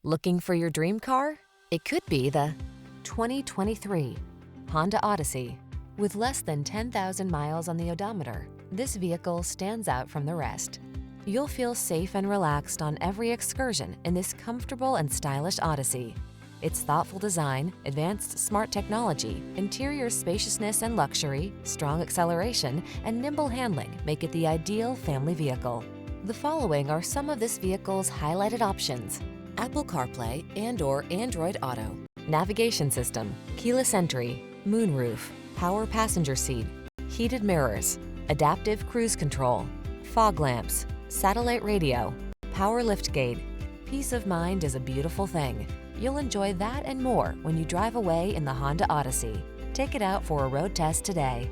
Looking for your dream car? It could be the 2023 Honda Odyssey. With less than 10,000 miles on the odometer, this vehicle stands out from the rest. You'll feel safe and relaxed on every excursion in this comfortable and stylish Odyssey. Its thoughtful design, advanced smart technology, interior spaciousness and luxury, strong acceleration, and nimble handling make it the ideal family vehicle. The following are some of this vehicle's highlighted options: Apple CarPlay and/or Android Auto, navigation system, keyless entry, moonroof, power passenger seat, heated mirrors, adaptive cruise control, fog lamps, satellite radio, power liftgate. Peace of mind is a beautiful thing. You'll enjoy that and more when you drive away in the Honda Odyssey. Take it out for a road test today.